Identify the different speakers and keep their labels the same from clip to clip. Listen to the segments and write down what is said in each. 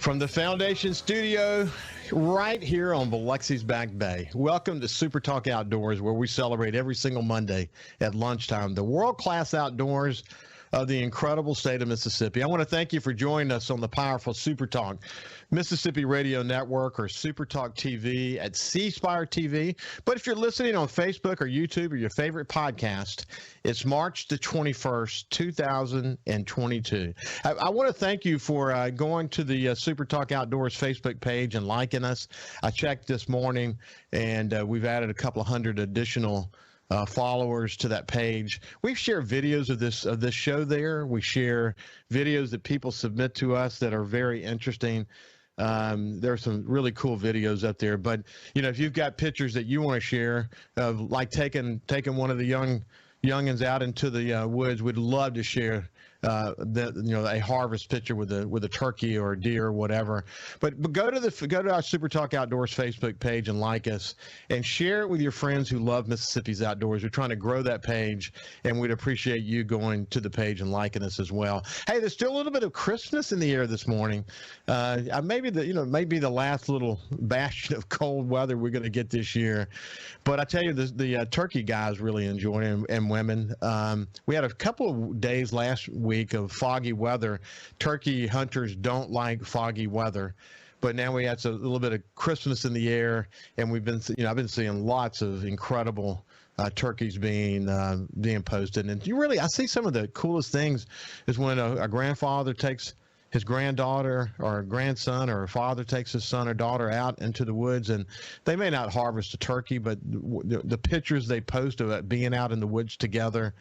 Speaker 1: From the Foundation Studio, right here on Biloxi's Back Bay. Welcome to SuperTalk Outdoors, where we celebrate every single Monday at lunchtime the world-class outdoors of the incredible state of Mississippi. I want to thank you for joining us on the powerful SuperTalk Mississippi Radio Network, or SuperTalk TV at C Spire TV. But if you're listening on Facebook or YouTube or your favorite podcast, it's March the 21st, 2022. I want to thank you for going to the SuperTalk Outdoors Facebook page and liking us. I checked this morning, and we've added a couple of hundred additional followers to that page. We share videos of this show there. We share videos that people submit to us that are very interesting. There are some really cool videos up there. But if you've got pictures that you want to share, of like taking one of the youngins out into the woods, we'd love to share a harvest picture with a turkey or a deer or whatever. But go to our SuperTalk Outdoors Facebook page and like us, and share it with your friends who love Mississippi's outdoors. We're trying to grow that page, and we'd appreciate you going to the page and liking us as well. Hey, there's still a little bit of Christmas in the air this morning. Maybe the last little bastion of cold weather we're going to get this year. But I tell you, the turkey guys really enjoy it, and women. We had a couple of days last week of foggy weather. Turkey hunters don't like foggy weather, but now we had a little bit of Christmas in the air, and I've been seeing lots of incredible turkeys being posted. And I see some of the coolest things is when a grandfather takes his granddaughter or a grandson, or a father takes his son or daughter out into the woods, and they may not harvest a turkey, but the pictures they post of it being out in the woods together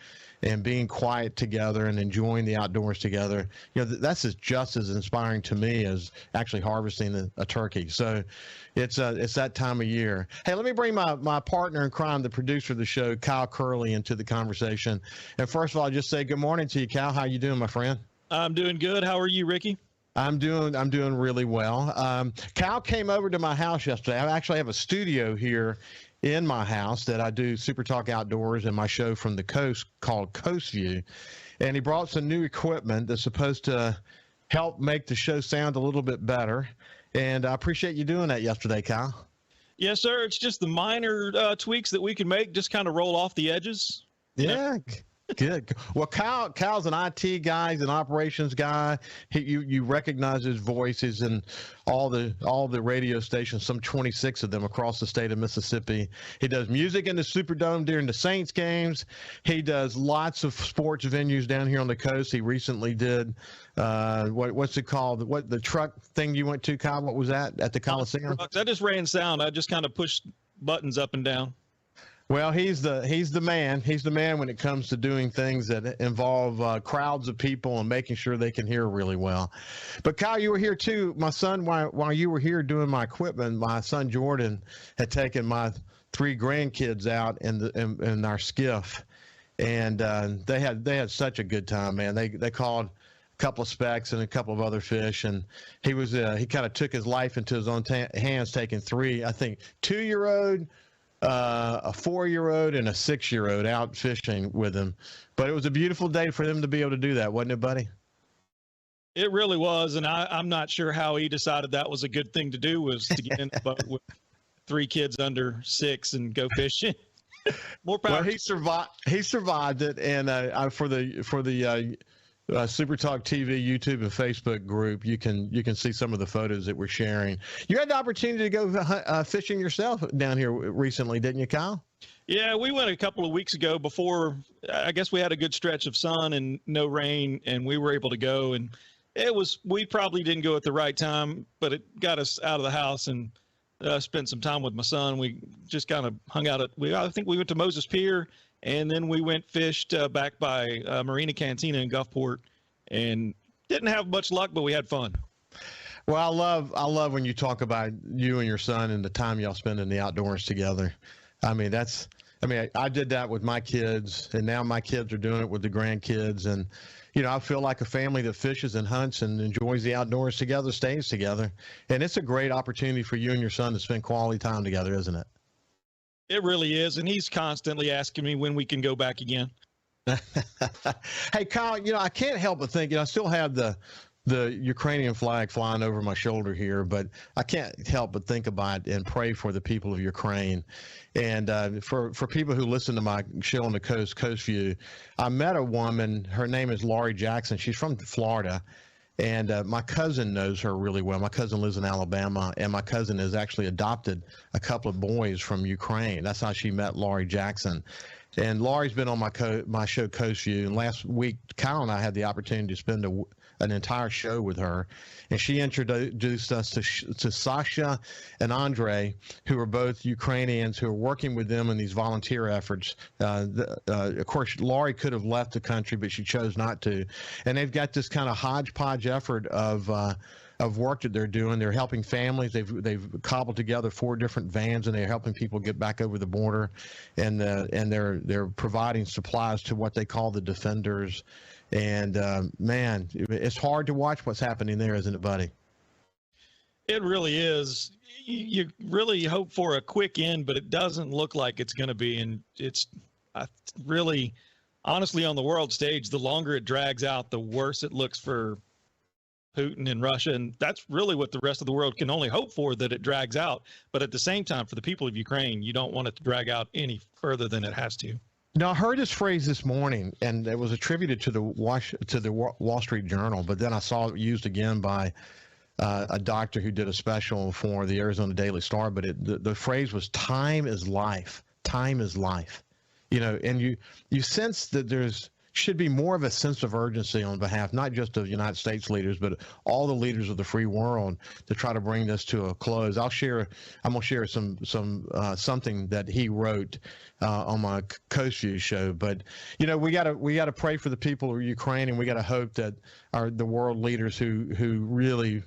Speaker 1: and being quiet together and enjoying the outdoors together, that's just as inspiring to me as actually harvesting a turkey. So it's that time of year. Hey, let me bring my partner in crime, the producer of the show, Kyle Curley, into the conversation. And first of all, just say good morning to you, Kyle. How you doing, my friend?
Speaker 2: I'm doing good. How are you, Ricky?
Speaker 1: I'm doing really well. Kyle came over to my house yesterday. I actually have a studio here in my house that I do SuperTalk Outdoors and my show from the coast called Coast View. And he brought some new equipment that's supposed to help make the show sound a little bit better. And I appreciate you doing that yesterday, Kyle.
Speaker 2: Yes, sir. It's just the minor tweaks that we can make, just kind of roll off the edges.
Speaker 1: Yeah. Good. Well, Kyle's an IT guy, he's an operations guy. You recognize his voice. He's in all the radio stations, some 26 of them across the state of Mississippi. He does music in the Superdome during the Saints games. He does lots of sports venues down here on the coast. He recently did what's it called? What the truck thing you went to, Kyle? What was that at the Coliseum?
Speaker 2: I just ran sound. I just kind of pushed buttons up and down.
Speaker 1: Well, he's the man. He's the man when it comes to doing things that involve crowds of people and making sure they can hear really well. But Kyle, you were here too. My son, while you were here doing my equipment, my son Jordan had taken my 3 grandkids out in our skiff, and they had such a good time, man. They caught a couple of specks and a couple of other fish, and he kind of took his life into his own hands, taking 3, I think, 2-year-old. A 4-year-old and a 6-year-old out fishing with him. But it was a beautiful day for them to be able to do that, wasn't it, buddy?
Speaker 2: It really was, and I'm not sure how he decided that was a good thing to do, was to get in the boat with 3 kids under 6 and go fishing. More power.
Speaker 1: Well, he survived it, and for the SuperTalk TV, YouTube, and Facebook group, you can see some of the photos that we're sharing. You had the opportunity to go fishing yourself down here recently, didn't you, Kyle?
Speaker 2: Yeah, we went a couple of weeks ago before. I guess we had a good stretch of sun and no rain, and we were able to go. And we probably didn't go at the right time, but it got us out of the house and spent some time with my son. We just kind of hung out I think we went to Moses Pier. And then we fished back by Marina Cantina in Gulfport, and didn't have much luck, but we had fun.
Speaker 1: Well, I love when you talk about you and your son and the time y'all spend in the outdoors together. I did that with my kids, and now my kids are doing it with the grandkids. And, I feel like a family that fishes and hunts and enjoys the outdoors together, stays together. And it's a great opportunity for you and your son to spend quality time together, isn't it?
Speaker 2: It really is, and he's constantly asking me when we can go back again.
Speaker 1: Hey, Kyle, I can't help but think, I still have the the Ukrainian flag flying over my shoulder here, but I can't help but think about and pray for the people of Ukraine. And for people who listen to my show on the Coast View, I met a woman. Her name is Laurie Jackson. She's from Florida. And my cousin knows her really well. My cousin lives in Alabama, and my cousin has actually adopted a couple of boys from Ukraine. That's how she met Laurie Jackson. And Laurie's been on my show Coast View. And last week, Kyle and I had the opportunity to spend an entire show with her. And she introduced us to Sasha and Andre, who are both Ukrainians who are working with them in these volunteer efforts. Of course, Laurie could have left the country, but she chose not to. And they've got this kind of hodgepodge effort of work that they're doing. They're helping families. They've cobbled together 4 different vans, and they're helping people get back over the border, and they're providing supplies to what they call the defenders. And man, it's hard to watch what's happening there, isn't it, buddy?
Speaker 2: It really is. You really hope for a quick end, but it doesn't look like it's going to be. And it's really, honestly, on the world stage, the longer it drags out, the worse it looks for Putin and Russia. And that's really what the rest of the world can only hope for, that it drags out. But at the same time, for the people of Ukraine, you don't want it to drag out any further than it has to.
Speaker 1: Now, I heard this phrase this morning, and it was attributed to the Wall Street Journal, but then I saw it used again by a doctor who did a special for the Arizona Daily Star. But the phrase was "time is life." Time is life. You know, and you sense that there's should be more of a sense of urgency on behalf, not just of United States leaders, but all the leaders of the free world, to try to bring this to a close. I'm gonna share something that he wrote on my Coast View show. But you know, we gotta pray for the people of Ukraine, and we gotta hope that the world leaders who really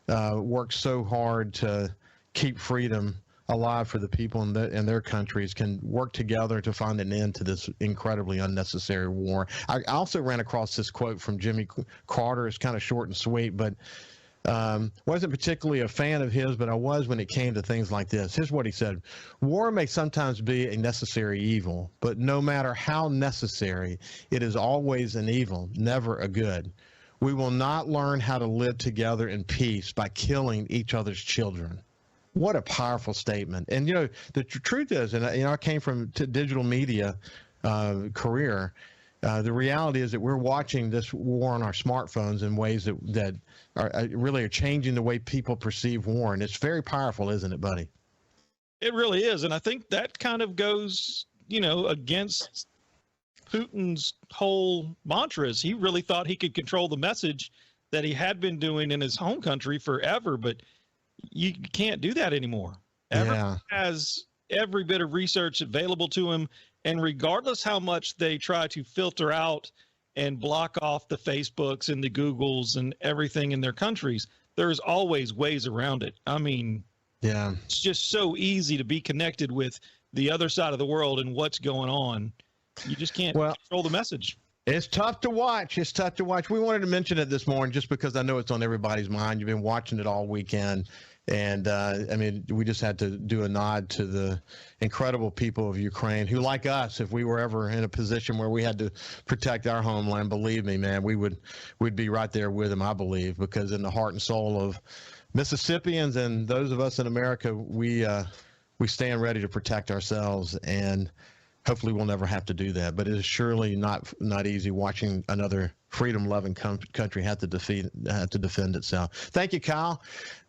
Speaker 1: work so hard to keep freedom alive for the people in their countries can work together to find an end to this incredibly unnecessary war. I also ran across this quote from Jimmy Carter. It's kind of short and sweet, but wasn't particularly a fan of his, but I was when it came to things like this. Here's what he said: "War may sometimes be a necessary evil, but no matter how necessary, it is always an evil, never a good. We will not learn how to live together in peace by killing each other's children." What a powerful statement. And, you know, the truth is, and, you know, I came from digital media career. The reality is that we're watching this war on our smartphones in ways that really are changing the way people perceive war. And it's very powerful, isn't it, buddy?
Speaker 2: It really is. And I think that kind of goes, you know, against Putin's whole mantras. He really thought he could control the message that he had been doing in his home country forever, but you can't do that anymore. Everyone has every bit of research available to him, and regardless how much they try to filter out and block off the Facebooks and the Googles and everything in their countries, there's always ways around it. I mean, it's just so easy to be connected with the other side of the world and what's going on. You just can't control the message.
Speaker 1: It's tough to watch. It's tough to watch. We wanted to mention it this morning just because I know it's on everybody's mind. You've been watching it all weekend. And, I mean, we just had to do a nod to the incredible people of Ukraine who, like us, if we were ever in a position where we had to protect our homeland, believe me, man, we'd be right there with them, I believe, because in the heart and soul of Mississippians and those of us in America, we stand ready to protect ourselves, and hopefully we'll never have to do that. But it is surely not easy watching another freedom-loving country have to defend itself. Thank you, Kyle.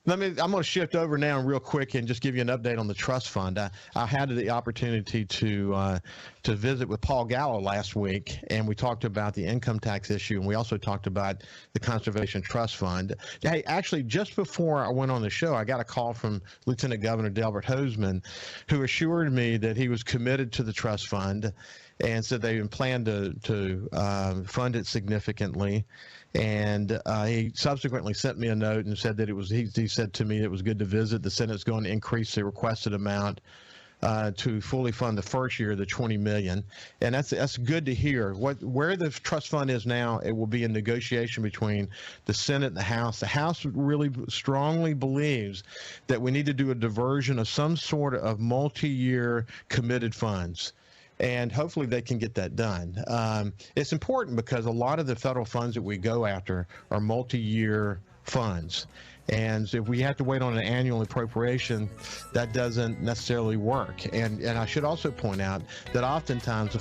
Speaker 1: I'm going to shift over now real quick and just give you an update on the trust fund. I had the opportunity to visit with Paul Gallo last week, and we talked about the income tax issue, and we also talked about the Conservation Trust Fund. Hey, actually, just before I went on the show, I got a call from Lieutenant Governor Delbert Hosemann, who assured me that he was committed to the trust fund and said they plan to fund it significantly. And he subsequently sent me a note and said that he said to me it was good to visit. The Senate's going to increase the requested amount to fully fund the first year, the $20 million. And that's good to hear. Where the trust fund is now, it will be in negotiation between the Senate and the House. The House really strongly believes that we need to do a diversion of some sort of multi-year committed funds. and hopefully they can get that done. It's important because a lot of the federal funds that we go after are multi-year funds. And if we have to wait on an annual appropriation, that doesn't necessarily work. And I should also point out that oftentimes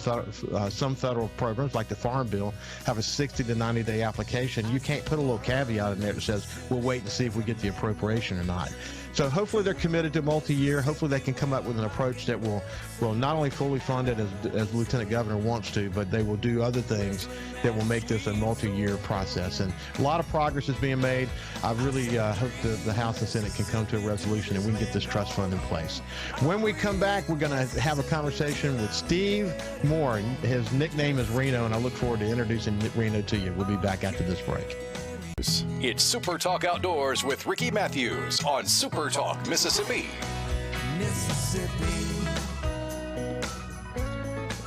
Speaker 1: some federal programs, like the Farm Bill, have a 60 to 90-day application. You can't put a little caveat in there that says, we'll wait and see if we get the appropriation or not. So hopefully they're committed to multi-year. Hopefully they can come up with an approach that will not only fully fund it as Lieutenant Governor wants to, but they will do other things that will make this a multi-year process. And a lot of progress is being made. I really hope the House and Senate can come to a resolution and we can get this trust fund in place. When we come back, we're going to have a conversation with Steve Moore. His nickname is Reno, and I look forward to introducing Reno to you. We'll be back after this break.
Speaker 3: It's Super Talk Outdoors with Ricky Matthews on Super Talk, Mississippi.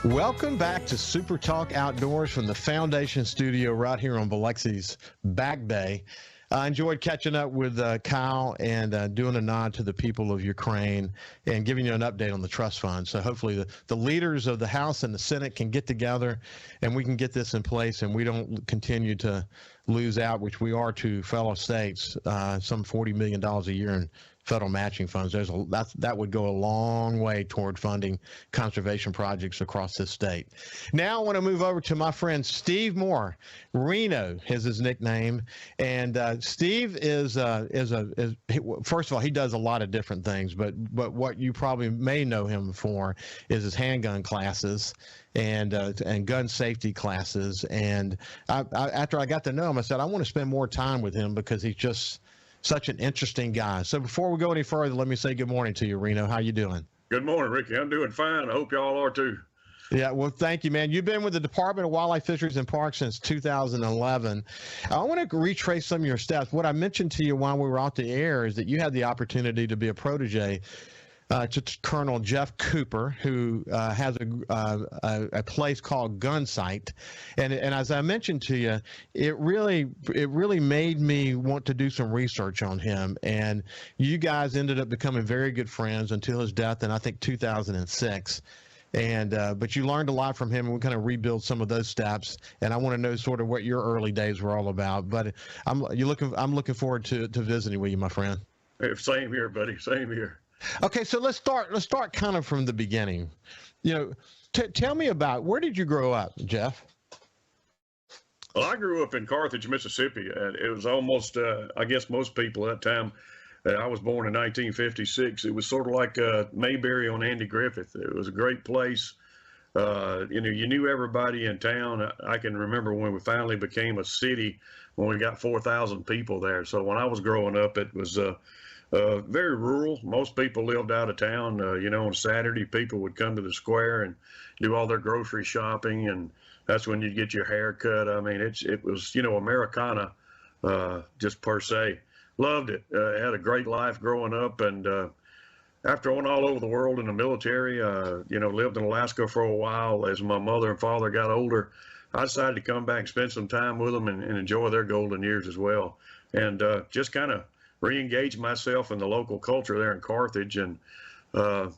Speaker 1: Welcome back to Super Talk Outdoors from the Foundation Studio right here on Biloxi's Back Bay. I enjoyed catching up with Kyle and doing a nod to the people of Ukraine and giving you an update on the trust fund. So hopefully the leaders of the House and the Senate can get together and we can get this in place and we don't continue to lose out, which we are to fellow states, some $40 million a year in federal matching funds. That would go a long way toward funding conservation projects across this state. Now I want to move over to my friend Steve Moore. Reno is his nickname, and Steve is first of all, he does a lot of different things, but what you probably may know him for is his handgun classes and gun safety classes. And after I got to know him, I said I want to spend more time with him because he's just such an interesting guy. So before we go any further, let me say good morning to you, Reno. How you doing?
Speaker 4: Good morning, Ricky. I'm doing fine. I hope y'all are too.
Speaker 1: Yeah, well, thank you, man. You've been with the Department of Wildlife, Fisheries, and Parks since 2011. I want to retrace some of your steps. What I mentioned to you while we were off the air is that you had the opportunity to be a protege to Colonel Jeff Cooper, who has a place called Gun Sight, and as I mentioned to you, it really made me want to do some research on him. And you guys ended up becoming very good friends until his death in I think 2006. And but you learned a lot from him, and we kind of rebuild some of those steps. And I want to know sort of what your early days were all about. But I'm looking forward to visiting with you, my friend.
Speaker 4: Same here, buddy. Same here.
Speaker 1: Okay, so let's start kind of from the beginning. You know, tell me about, where did you grow up, Jeff?
Speaker 4: Well, I grew up in Carthage, Mississippi, and it was almost, I guess most people at that time, I was born in 1956. It was sort of like Mayberry on Andy Griffith. It was a great place. You knew everybody in town. I can remember when we finally became a city, when we got 4,000 people there. So when I was growing up, it was very rural. Most people lived out of town. On Saturday, people would come to the square and do all their grocery shopping, and that's when you'd get your hair cut. I mean, it was, Americana, just per se. Loved it. Had a great life growing up, and after going all over the world in the military, lived in Alaska for a while. As my mother and father got older, I decided to come back and spend some time with them and enjoy their golden years as well, and just kind of re-engaged myself in the local culture there in Carthage, and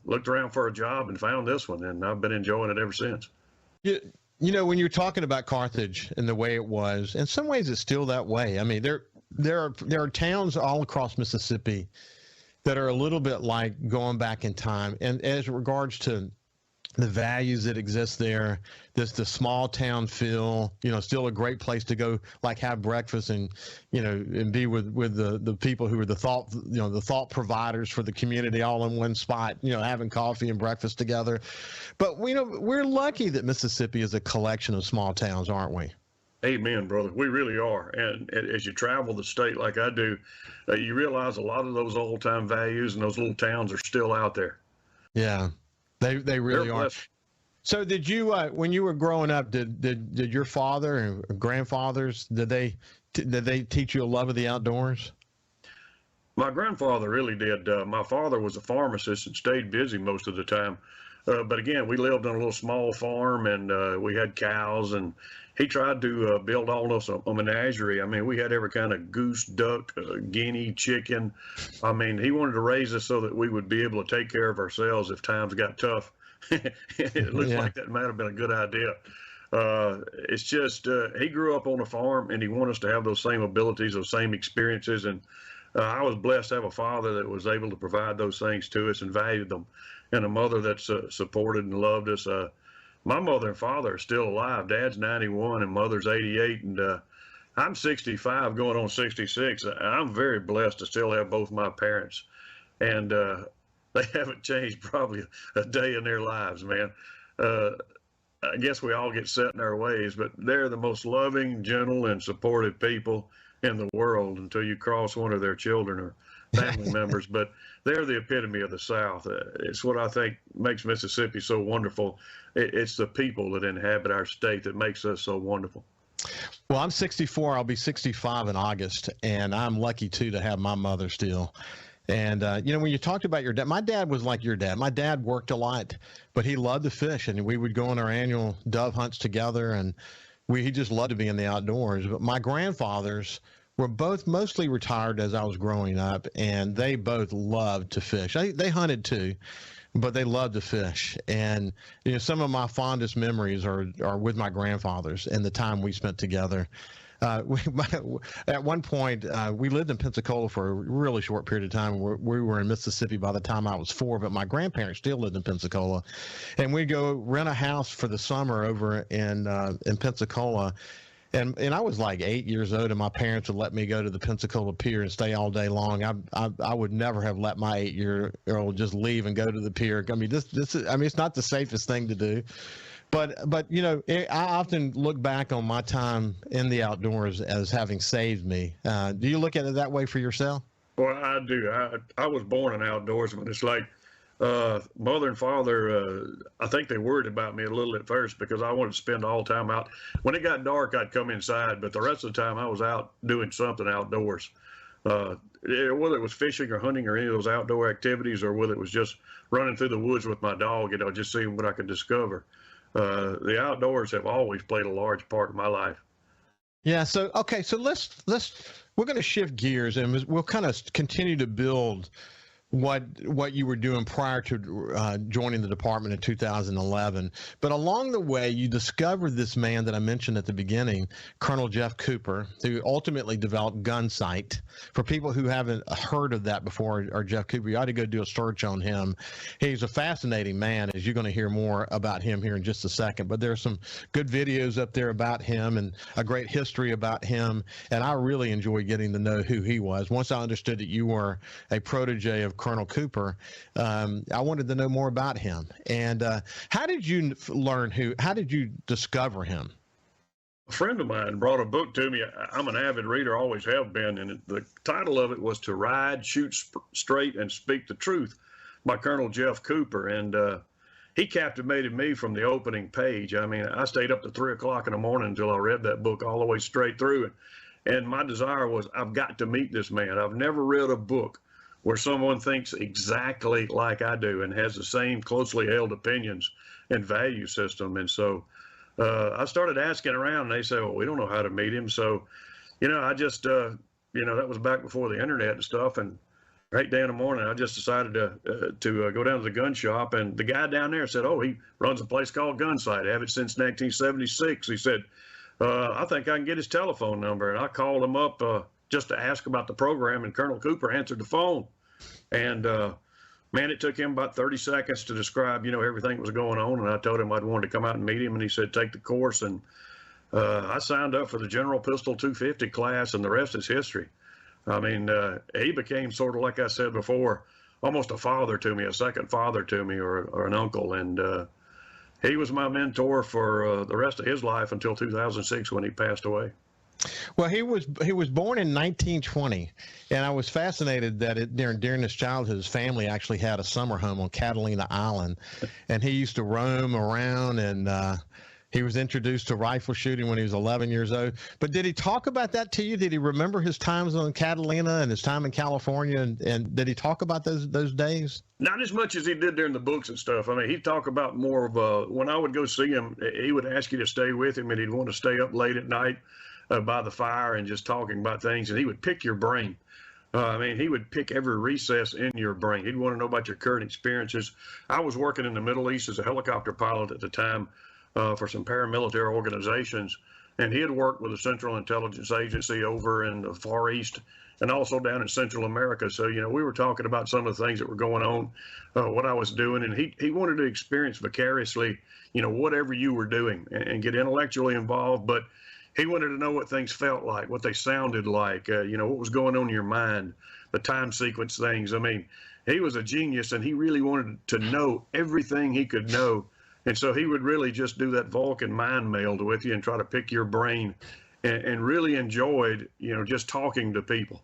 Speaker 4: looked around for a job and found this one, and I've been enjoying it ever since.
Speaker 1: When you're talking about Carthage and the way it was, in some ways it's still that way. I mean, there are towns all across Mississippi that are a little bit like going back in time, and as regards to the values that exist there, the small town feel, still a great place to go, like have breakfast and be with the people who are the thought providers for the community all in one spot, having coffee and breakfast together. But we're lucky that Mississippi is a collection of small towns, aren't we?
Speaker 4: Amen, brother. We really are. And as you travel the state like I do, you realize a lot of those old time values and those little towns are still out there.
Speaker 1: Yeah. They really are. So did you, when you were growing up, did your father and grandfathers, did they teach you a love of the outdoors?
Speaker 4: My grandfather really did. My father was a pharmacist and stayed busy most of the time. But again, we lived on a little small farm, and we had cows, and he tried to build all of us a menagerie. I mean, we had every kind of goose, duck, guinea, chicken. I mean, he wanted to raise us so that we would be able to take care of ourselves if times got tough. It looks like that might have been a good idea. It's just he grew up on a farm, and he wanted us to have those same abilities, those same experiences. And I was blessed to have a father that was able to provide those things to us and valued them, and a mother that supported and loved us. My mother and father are still alive. Dad's 91 and mother's 88, and I'm 65 going on 66. I'm very blessed to still have both my parents, and they haven't changed probably a day in their lives, man. I guess we all get set in our ways, but they're the most loving, gentle, and supportive people in the world until you cross one of their children or family members. But they're the epitome of the South. It's what I think makes Mississippi so wonderful. It's the people that inhabit our state that makes us so wonderful.
Speaker 1: Well, I'm 64. I'll be 65 in August, and I'm lucky, too, to have my mother still. And, when you talked about your dad, my dad was like your dad. My dad worked a lot, but he loved to fish, and we would go on our annual dove hunts together, and he just loved to be in the outdoors. But my grandfathers were both mostly retired as I was growing up, and they both loved to fish. They hunted, too, but they loved to fish. And, some of my fondest memories are with my grandfathers and the time we spent together. At one point, we lived in Pensacola for a really short period of time. We were in Mississippi by the time I was 4, but my grandparents still lived in Pensacola, and we'd go rent a house for the summer over in Pensacola. And I was like 8 years old, and my parents would let me go to the Pensacola Pier and stay all day long. I would never have let my 8-year-old just leave and go to the pier. I mean, it's not the safest thing to do. But I often look back on my time in the outdoors as having saved me. Do you look at it that way for yourself?
Speaker 4: Well, I do. I was born an outdoorsman. It's like mother and father, I think they worried about me a little at first because I wanted to spend all the time out. When it got dark, I'd come inside, but the rest of the time I was out doing something outdoors. Whether it was fishing or hunting or any of those outdoor activities, or whether it was just running through the woods with my dog, just seeing what I could discover. The outdoors have always played a large part of my life.
Speaker 1: Yeah. So we're going to shift gears, and we'll kind of continue to build what you were doing prior to joining the department in 2011. But along the way, you discovered this man that I mentioned at the beginning, Colonel Jeff Cooper, who ultimately developed Gunsight. For people who haven't heard of that before, or Jeff Cooper, you ought to go do a search on him. He's a fascinating man, as you're going to hear more about him here in just a second. But there are some good videos up there about him and a great history about him. And I really enjoy getting to know who he was. Once I understood that you were a protege of Colonel Cooper, I wanted to know more about him. And how did you how did you discover him?
Speaker 4: A friend of mine brought a book to me. I'm an avid reader, always have been, and the title of it was To Ride, Shoot Straight, and Speak the Truth by Colonel Jeff Cooper. And he captivated me from the opening page. I mean, I stayed up to 3 o'clock in the morning until I read that book all the way straight through it. And my desire was, I've got to meet this man. I've never read a book where someone thinks exactly like I do and has the same closely held opinions and value system. And so I started asking around, and they said, well, we don't know how to meet him. So, I just, that was back before the internet and stuff. And right day in the morning, I just decided to go down to the gun shop. And the guy down there said, oh, he runs a place called Gunsight. I have it since 1976. He said, I think I can get his telephone number. And I called him up just to ask about the program, and Colonel Cooper answered the phone. And man, it took him about 30 seconds to describe, everything that was going on. And I told him I'd wanted to come out and meet him, and he said, take the course. And I signed up for the General Pistol 250 class, and the rest is history. I mean, he became sort of, like I said before, almost a father to me, a second father to me, or an uncle. And he was my mentor for the rest of his life until 2006 when he passed away.
Speaker 1: Well, he was born in 1920, and I was fascinated that during his childhood, his family actually had a summer home on Catalina Island, and he used to roam around, and he was introduced to rifle shooting when he was 11 years old. But did he talk about that to you? Did he remember his times on Catalina and his time in California, and did he talk about those days?
Speaker 4: Not as much as he did during the books and stuff. I mean, he'd talk about more of when I would go see him, he would ask you to stay with him, and he'd want to stay up late at night by the fire and just talking about things, and he would pick your brain. I mean, he would pick every recess in your brain. He'd want to know about your current experiences. I was working in the Middle East as a helicopter pilot at the time for some paramilitary organizations, and he had worked with the Central Intelligence Agency over in the Far East and also down in Central America. So, you know, we were talking about some of the things that were going on, what I was doing, and he wanted to experience vicariously, you know, whatever you were doing and get intellectually involved, but he wanted to know what things felt like, what they sounded like, you know, what was going on in your mind, the time sequence things. I mean, he was a genius, and he really wanted to know everything he could know. And so he would really just do that Vulcan mind meld with you and try to pick your brain, and really enjoyed, you know, just talking to people.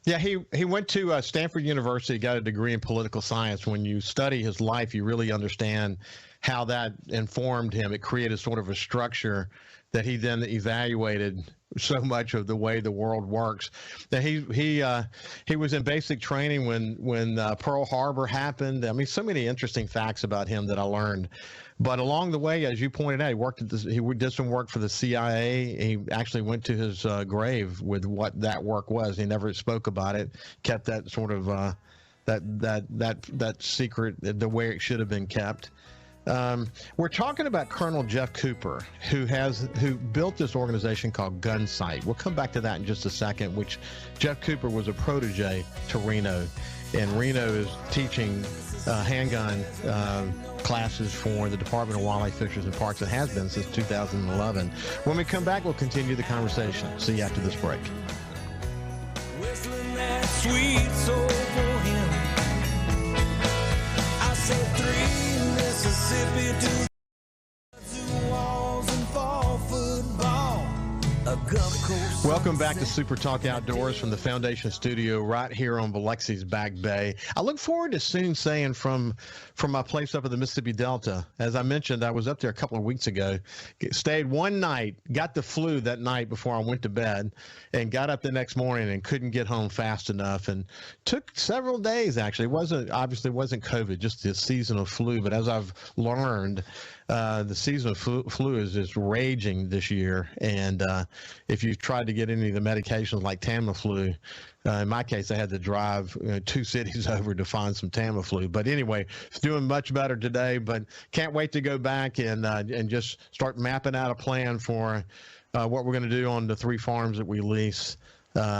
Speaker 1: Yeah, he went to Stanford University, got a degree in political science. When you study his life, you really understand how that informed him. It created sort of a structure that he then evaluated so much of the way the world works. That he was in basic training when Pearl Harbor happened. I mean, so many interesting facts about him that I learned. But along the way, as you pointed out, he worked at he did some work for the CIA. He actually went to his grave with what that work was. He never spoke about it. Kept that sort of that secret the way it should have been kept. We're talking about Colonel Jeff Cooper, who built this organization called Gunsight. We'll come back to that in just a second, which Jeff Cooper was a protege to Reno, and Reno is teaching handgun classes for the Department of Wildlife, Fisheries, and Parks. It has been since 2011. When we come back, we'll continue the conversation. See you after this break.
Speaker 5: Whistling that sweet soul for him. I said 3 Mississippi to walls and fall football. A Gulf Coast.
Speaker 1: Welcome back to Super Talk Outdoors from the Foundation Studio right here on Biloxi's Back Bay. I look forward to soon saying from my place up in the Mississippi Delta. As I mentioned, I was up there a couple of weeks ago, stayed one night, got the flu that night before I went to bed, and got up the next morning and couldn't get home fast enough, and took several days actually. It wasn't COVID, just the seasonal flu. But as I've learned, the seasonal flu is just raging this year, and if you tried to get any of the medications like Tamiflu, in my case, I had to drive 2 cities over to find some Tamiflu. But anyway, it's doing much better today. But can't wait to go back and just start mapping out a plan for what we're going to do on the 3 farms that we lease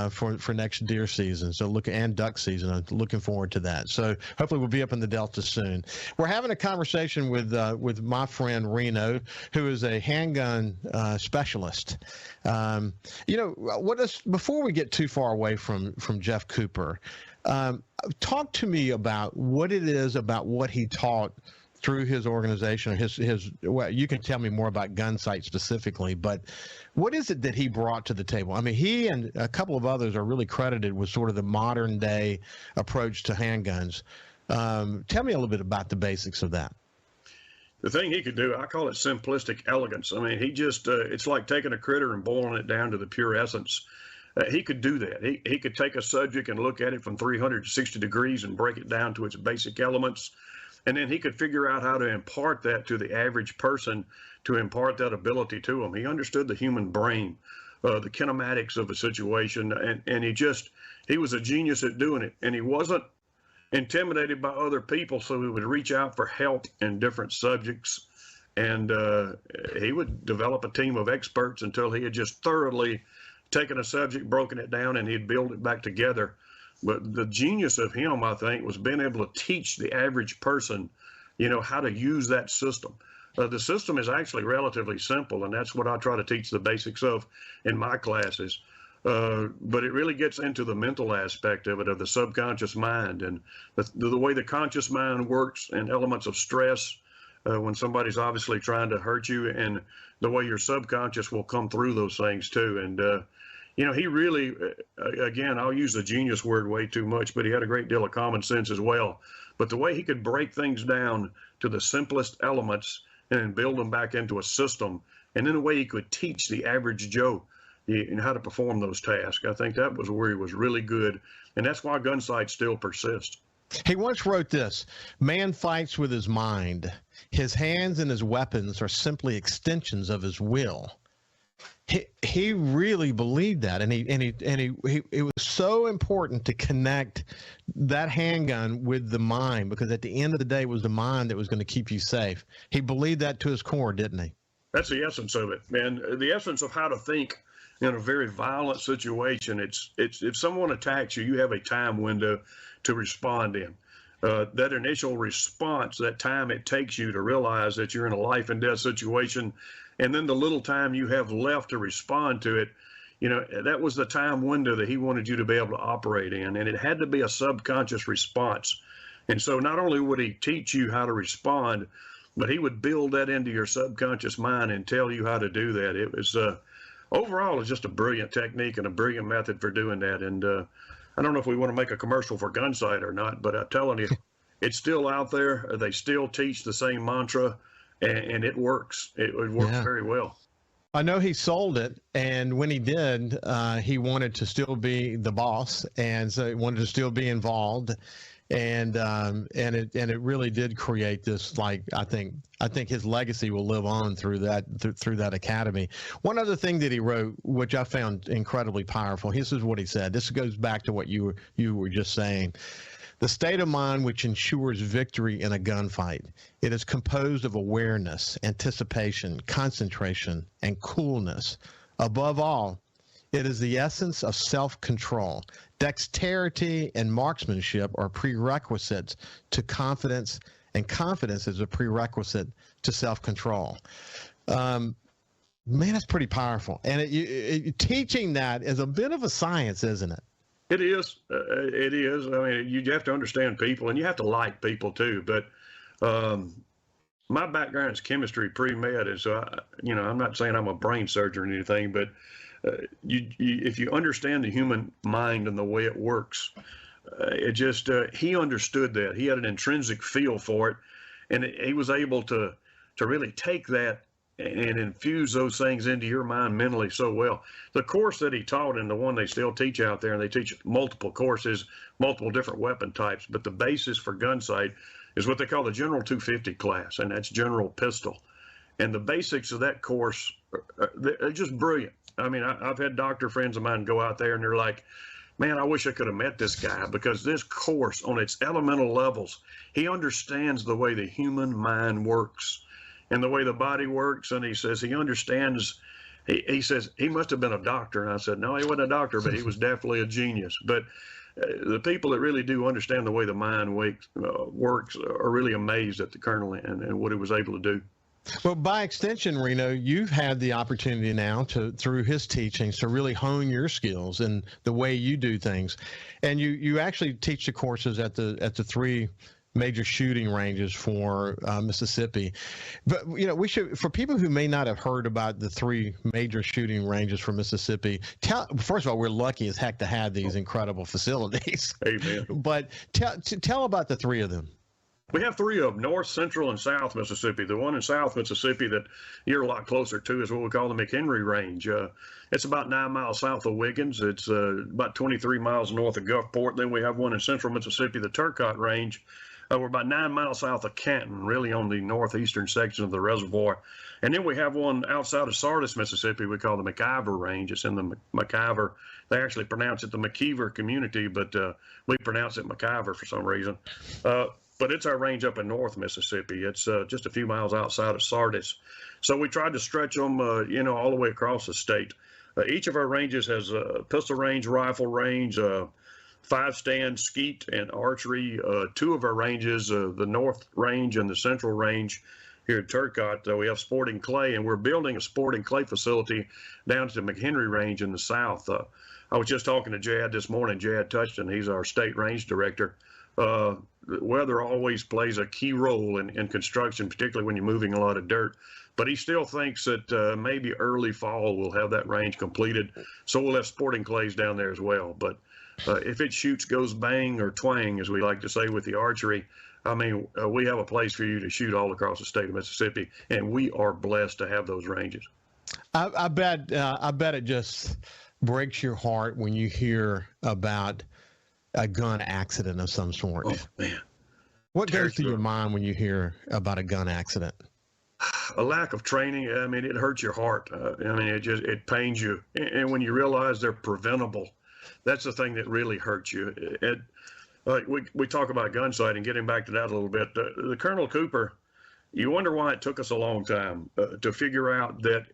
Speaker 1: for next deer season. So and duck season. I'm looking forward to that. So hopefully we'll be up in the Delta soon. We're having a conversation with my friend Reno, who is a handgun specialist. Before we get too far away from Jeff Cooper, talk to me about what it is about what he taught through his organization, well, you can tell me more about Gunsight specifically, but what is it that he brought to the table? I mean, he and a couple of others are really credited with sort of the modern day approach to handguns. Tell me a little bit about the basics of that.
Speaker 4: The thing he could do, I call it simplistic elegance. I mean, he just, it's like taking a critter and boiling it down to the pure essence. He could do that. He could take a subject and look at it from 360 degrees and break it down to its basic elements. And then he could figure out how to impart that to the average person, to impart that ability to him. He understood the human brain, the kinematics of a situation, and he was a genius at doing it. And he wasn't intimidated by other people, so he would reach out for help in different subjects. And he would develop a team of experts until he had just thoroughly taken a subject, broken it down, and he'd build it back together. But the genius of him, I think, was being able to teach the average person, how to use that system. The system is actually relatively simple, and that's what I try to teach the basics of in my classes. But it really gets into the mental aspect of it, of the subconscious mind, and the way the conscious mind works, and elements of stress when somebody's obviously trying to hurt you, and the way your subconscious will come through those things too. And he really, again, I'll use the genius word way too much, but he had a great deal of common sense as well. But the way he could break things down to the simplest elements and build them back into a system, and then the way he could teach the average Joe how to perform those tasks, I think that was where he was really good. And that's why Gunsight still persists.
Speaker 1: He once wrote this: "Man fights with his mind. His hands and his weapons are simply extensions of his will. he really believed that, and it was so important to connect that handgun with the mind, because at the end of the day, it was the mind that was going to keep you safe. He believed that to his core, didn't he?
Speaker 4: That's the essence of it, man. The essence of how to think in a very violent situation. It's if someone attacks you, you have a time window to respond in. That initial response, that time it takes you to realize that you're in a life and death situation, and then the little time you have left to respond to it, that was the time window that he wanted you to be able to operate in, and it had to be a subconscious response. And so not only would he teach you how to respond, but he would build that into your subconscious mind and tell you how to do that. It was overall, it's just a brilliant technique and a brilliant method for doing that. And I don't know if we want to make a commercial for Gunsight or not, but I'm telling you, it's still out there. They still teach the same mantra, and it works. It works very well.
Speaker 1: I know he sold it, and when he did, he wanted to still be the boss, and so he wanted to still be involved, and it really did create this, like, I think his legacy will live on through that academy. One other thing that he wrote, which I found incredibly powerful, this is what he said. This goes back to what you were just saying. The state of mind which ensures victory in a gunfight. It is composed of awareness, anticipation, concentration, and coolness. Above all, it is the essence of self-control. Dexterity and marksmanship are prerequisites to confidence, and confidence is a prerequisite to self-control. Man, that's pretty powerful. And teaching that is a bit of a science, isn't it?
Speaker 4: It is. It is. I mean, you have to understand people, and you have to like people too. But my background is chemistry, pre-med, and so I'm not saying I'm a brain surgeon or anything, but if you understand the human mind and the way it works, he understood that. He had an intrinsic feel for it, and he was able to really take that and infuse those things into your mind mentally so well. The course that he taught, and the one they still teach out there, and they teach multiple courses, multiple different weapon types, but the basis for Gunsight is what they call the General 250 class, and that's general pistol. And the basics of that course, they're just brilliant. I mean, I've had doctor friends of mine go out there, and they're like, man, I wish I could have met this guy, because this course on its elemental levels, he understands the way the human mind works and the way the body works. And he says he understands. He says he must have been a doctor. And I said, no, he wasn't a doctor, but he was definitely a genius. But the people that really do understand the way the mind works are really amazed at the colonel and what he was able to do.
Speaker 1: Well, by extension, Reno, you've had the opportunity now through his teachings, to really hone your skills and the way you do things. And you actually teach the courses at the three major shooting ranges for Mississippi. But, we should, for people who may not have heard about the three major shooting ranges for Mississippi, first of all, we're lucky as heck to have these incredible facilities.
Speaker 4: Amen.
Speaker 1: But tell about the three of them.
Speaker 4: We have three of them: North, Central, and South Mississippi. The one in South Mississippi that you're a lot closer to is what we call the McHenry Range. It's about 9 miles south of Wiggins. It's about 23 miles north of Gulfport. Then we have one in Central Mississippi, the Turcotte Range. We're about 9 miles south of Canton, really on the northeastern section of the reservoir. And then we have one outside of Sardis, Mississippi, we call the McIver Range. It's in the McIver. They actually pronounce it the McKeever community, but we pronounce it McIver for some reason. But it's our range up in North Mississippi. It's just a few miles outside of Sardis. So we tried to stretch them, all the way across the state. Each of our ranges has a pistol range, rifle range, 5-stand skeet and archery. Two of our ranges, the North Range and the Central Range here at Turcotte, we have sporting clay, and we're building a sporting clay facility down to the McHenry Range in the south. I was just talking to Jad this morning, Jad Touchton. He's our state range director. Weather always plays a key role in construction, particularly when you're moving a lot of dirt. But he still thinks that maybe early fall we'll have that range completed. So we'll have sporting clays down there as well. But if it shoots, goes bang or twang, as we like to say with the archery, I mean, we have a place for you to shoot all across the state of Mississippi, and we are blessed to have those ranges.
Speaker 1: I bet it just breaks your heart when you hear about a gun accident of some sort.
Speaker 4: Oh, man.
Speaker 1: What goes through your mind when you hear about a gun accident?
Speaker 4: A lack of training, I mean, it hurts your heart. I mean, it pains you. And when you realize they're preventable, that's the thing that really hurts you. We talk about gun sight and getting back to that a little bit. The Colonel Cooper, you wonder why it took us a long time to figure out that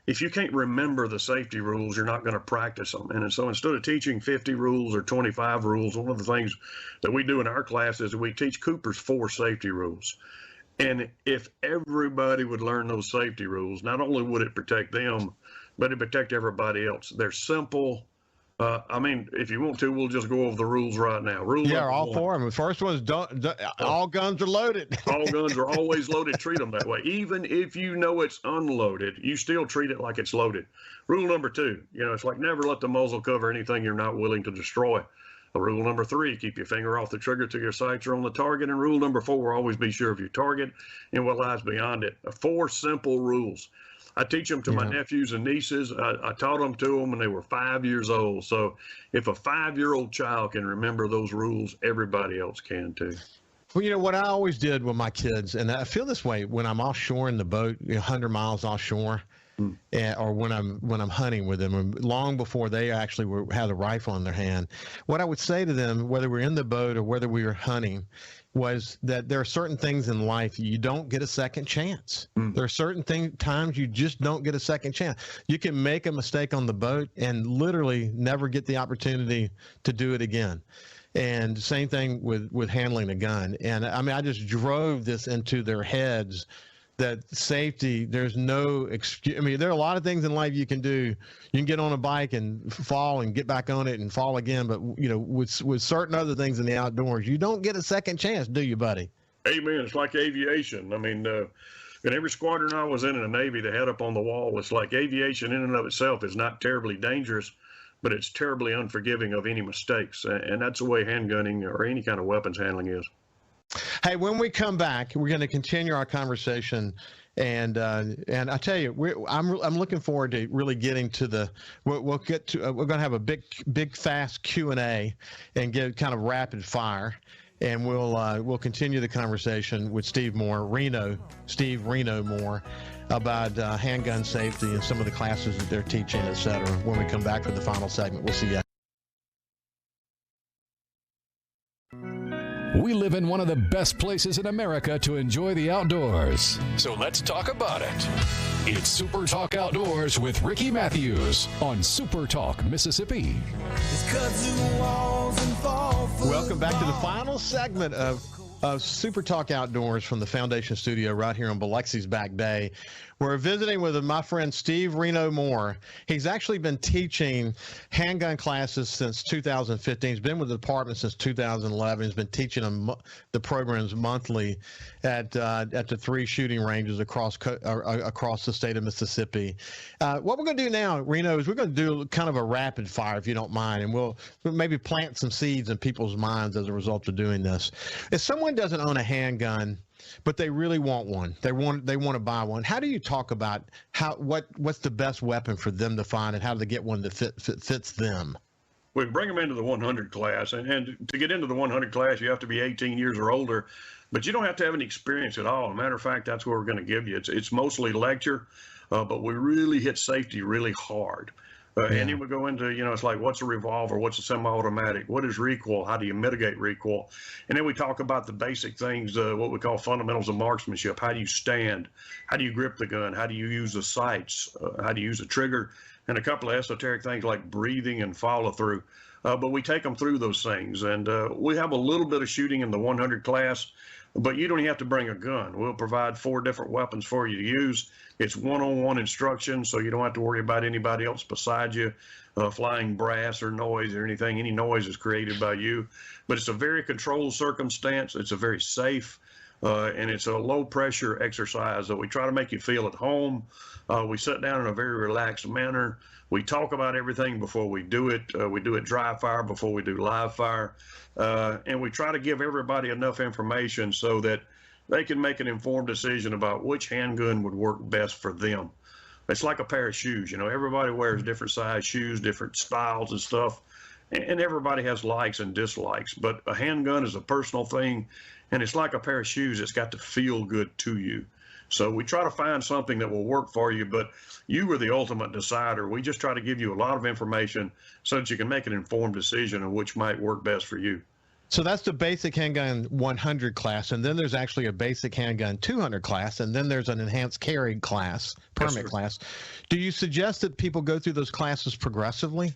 Speaker 4: if you can't remember the safety rules, you're not going to practice them. And so instead of teaching 50 rules or 25 rules, one of the things that we do in our class is we teach Coopers 4 safety rules. And if everybody would learn those safety rules, not only would it protect them, but it'd protect everybody else. They're simple. I mean, if you want to, we'll just go over the rules right now.
Speaker 1: All 4 of them. The first one is all guns are loaded.
Speaker 4: All guns are always loaded. Treat them that way. Even if you know it's unloaded, you still treat it like it's loaded. Rule number 2, it's like never let the muzzle cover anything you're not willing to destroy. Rule number 3, keep your finger off the trigger till your sights are on the target. And rule number 4, always be sure of your target and what lies beyond it. 4 simple rules. I teach them to my nephews and nieces. I taught them to them when they were 5 years old. So if a 5-year-old child can remember those rules, everybody else can too.
Speaker 1: Well, what I always did with my kids, and I feel this way when I'm offshore in the boat, 100 miles offshore, or when I'm hunting with them, long before they actually had a rifle in their hand, what I would say to them, whether we're in the boat or whether we were hunting, was that there are certain things in life you don't get a second chance. There are certain times you just don't get a second chance. You can make a mistake on the boat and literally never get the opportunity to do it again. And same thing with handling a gun. And I mean, I just drove this into their heads that safety, there's no excuse. I mean, there are a lot of things in life you can do. You can get on a bike and fall and get back on it and fall again. But, with certain other things in the outdoors, you don't get a second chance, do you, buddy?
Speaker 4: Amen. It's like aviation. I mean, in every squadron I was in the Navy, the head up on the wall, it's like aviation in and of itself is not terribly dangerous, but it's terribly unforgiving of any mistakes. And that's the way handgunning or any kind of weapons handling is.
Speaker 1: Hey, when we come back, we're going to continue our conversation, and I tell you, I'm looking forward to really getting to we're going to have a big fast Q&A and get kind of rapid fire, and we'll continue the conversation with Steve Reno Moore about handgun safety and some of the classes that they're teaching, et cetera. When we come back for the final segment, we'll see you.
Speaker 3: We live in one of the best places in America to enjoy the outdoors. So let's talk about it. It's Super Talk Outdoors with Ricky Matthews on Super Talk, Mississippi.
Speaker 1: Welcome back to the final segment of Super Talk Outdoors from the Foundation Studio right here on Biloxi's Back Bay. We're visiting with my friend Steve Reno Moore. He's actually been teaching handgun classes since 2015. He's been with the department since 2011. He's been teaching them the programs monthly at the 3 shooting ranges across the state of Mississippi. What we're going to do now, Reno, is we're going to do kind of a rapid fire, if you don't mind, and we'll maybe plant some seeds in people's minds as a result of doing this. If someone doesn't own a handgun, but they really want one, they want to buy one, how do you talk about what's the best weapon for them to find, and how do they get one that fits them?
Speaker 4: We bring them into the 100 class, and to get into the 100 class, you have to be 18 years or older, but you don't have to have any experience at all. As a matter of fact, that's what we're going to give you. It's mostly lecture, but we really hit safety really hard. And then we go into, it's like, what's a revolver? What's a semi-automatic? What is recoil? How do you mitigate recoil? And then we talk about the basic things, what we call fundamentals of marksmanship. How do you stand? How do you grip the gun? How do you use the sights? How do you use the trigger? And a couple of esoteric things like breathing and follow through. But we take them through those things. And we have a little bit of shooting in the 100 class, but you don't have to bring a gun. We'll provide 4 different weapons for you to use. It's one-on-one instruction, so you don't have to worry about anybody else beside you, flying brass or noise or anything. Any noise is created by you. But it's a very controlled circumstance. It's a very safe, and it's a low-pressure exercise that we try to make you feel at home. We sit down in a very relaxed manner. We talk about everything before we do it. We do it dry fire before we do live fire. And we try to give everybody enough information so that they can make an informed decision about which handgun would work best for them. It's like a pair of shoes. Everybody wears different size shoes, different styles and stuff, and everybody has likes and dislikes. But a handgun is a personal thing, and it's like a pair of shoes. It's got to feel good to you. So we try to find something that will work for you, but you are the ultimate decider. We just try to give you a lot of information so that you can make an informed decision on which might work best for you.
Speaker 1: So that's the basic handgun 100 class, and then there's actually a basic handgun 200 class, and then there's an enhanced carry class, permit class. Do you suggest that people go through those classes progressively?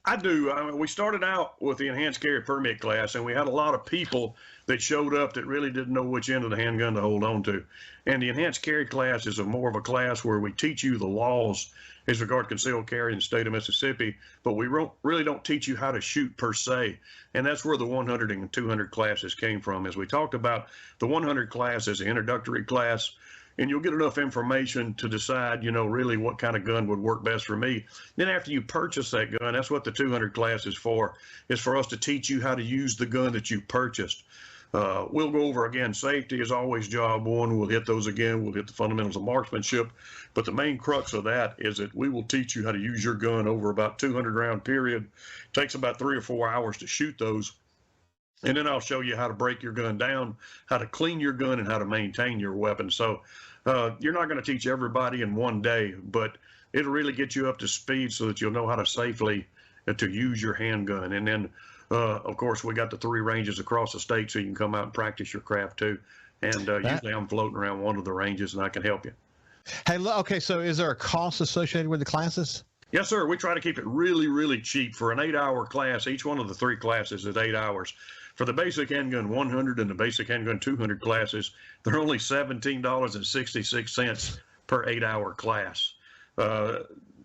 Speaker 4: I do. I mean, we started out with the enhanced carry permit class, and we had a lot of people that showed up that really didn't know which end of the handgun to hold on to. And the enhanced carry class is more of a class where we teach you the laws as regard to concealed carry in the state of Mississippi, but we really don't teach you how to shoot per se. And that's where the 100 and 200 classes came from. As we talked about, the 100 class is an introductory class, and you'll get enough information to decide, you know, really what kind of gun would work best for me. Then after you purchase that gun, that's what the 200 class is for us to teach you how to use the gun that you purchased. We'll go over, again, safety is always job one. We'll hit those again. We'll hit the fundamentals of marksmanship. But the main crux of that is that we will teach you how to use your gun over about 200 round period. It takes about 3 or 4 hours to shoot those. And then I'll show you how to break your gun down, how to clean your gun, and how to maintain your weapon. So you're not going to teach everybody in one day, but it'll really get you up to speed so that you'll know how to safely to use your handgun. And then, of course, we got the 3 ranges across the state so you can come out and practice your craft too. And usually I'm floating around one of the ranges and I can help you.
Speaker 1: Hey, okay, so is there a cost associated with the classes?
Speaker 4: Yes, sir. We try to keep it really, really cheap. For an 8-hour class, each one of the 3 classes is 8 hours. For the basic handgun 100 and the basic handgun 200 classes, they're only $17.66 per 8-hour class.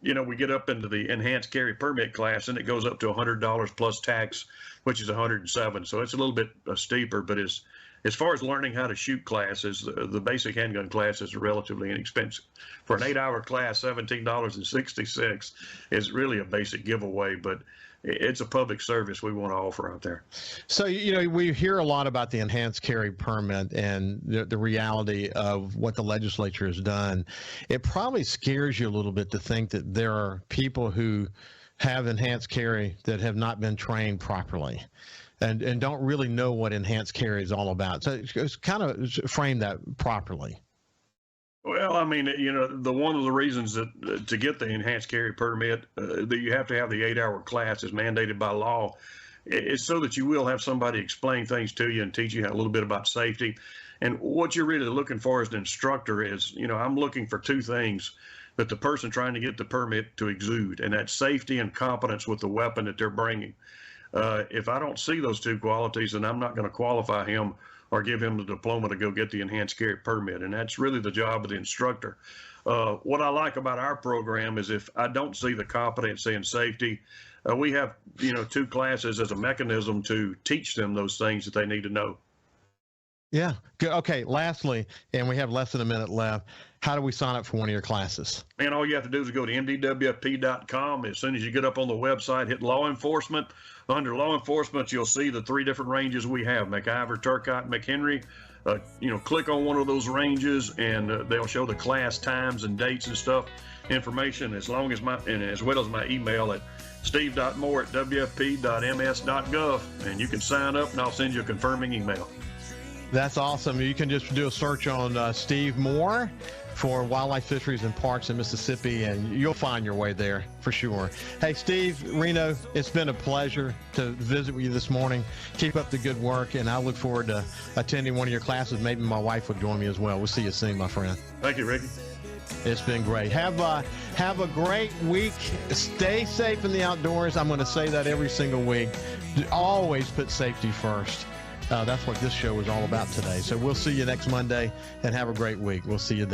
Speaker 4: You know, we get up into the enhanced carry permit class, and it goes up to $100 plus tax, which is $107. So it's a little bit steeper, but as far as learning how to shoot classes, the basic handgun classes are relatively inexpensive. For an 8-hour class, $17.66 is really a basic giveaway, but it's a public service we want to offer out there.
Speaker 1: So, you know, we hear a lot about the enhanced carry permit and the reality of what the legislature has done. It probably scares you a little bit to think that there are people who have enhanced carry that have not been trained properly and don't really know what enhanced carry is all about. So it's kind of frame that properly.
Speaker 4: Well, I mean, you know, one of the reasons that to get the enhanced carry permit that you have to have the 8-hour class is mandated by law is so that you will have somebody explain things to you and teach you a little bit about safety. And what you're really looking for as an instructor is, you know, I'm looking for 2 things that the person trying to get the permit to exude, and that's safety and competence with the weapon that they're bringing. If I don't see those 2 qualities, then I'm not going to qualify him or give him the diploma to go get the enhanced carry permit. And that's really the job of the instructor. What I like about our program is if I don't see the competency and safety, we have, you know, 2 classes as a mechanism to teach them those things that they need to know.
Speaker 1: Yeah. Good. Okay. Lastly, and we have less than a minute left, how do we sign up for one of your classes?
Speaker 4: Man, all you have to do is go to mdwfp.com. As soon as you get up on the website, hit law enforcement. Under law enforcement, you'll see the 3 different ranges we have, McIver, Turcotte, McHenry. You know, click on one of those ranges and they'll show the class times and dates and stuff, information, as well as my email at steve.moore@wfp.ms.gov. And you can sign up and I'll send you a confirming email.
Speaker 1: That's awesome. You can just do a search on Steve Moore for Wildlife Fisheries and Parks in Mississippi, and you'll find your way there for sure. Hey, Steve, Reno, it's been a pleasure to visit with you this morning. Keep up the good work, and I look forward to attending one of your classes. Maybe my wife will join me as well. We'll see you soon, my friend.
Speaker 4: Thank you, Ricky.
Speaker 1: It's been great. Have a great week. Stay safe in the outdoors. I'm going to say that every single week. Always put safety first. That's what this show is all about today. So we'll see you next Monday, and have a great week. We'll see you then.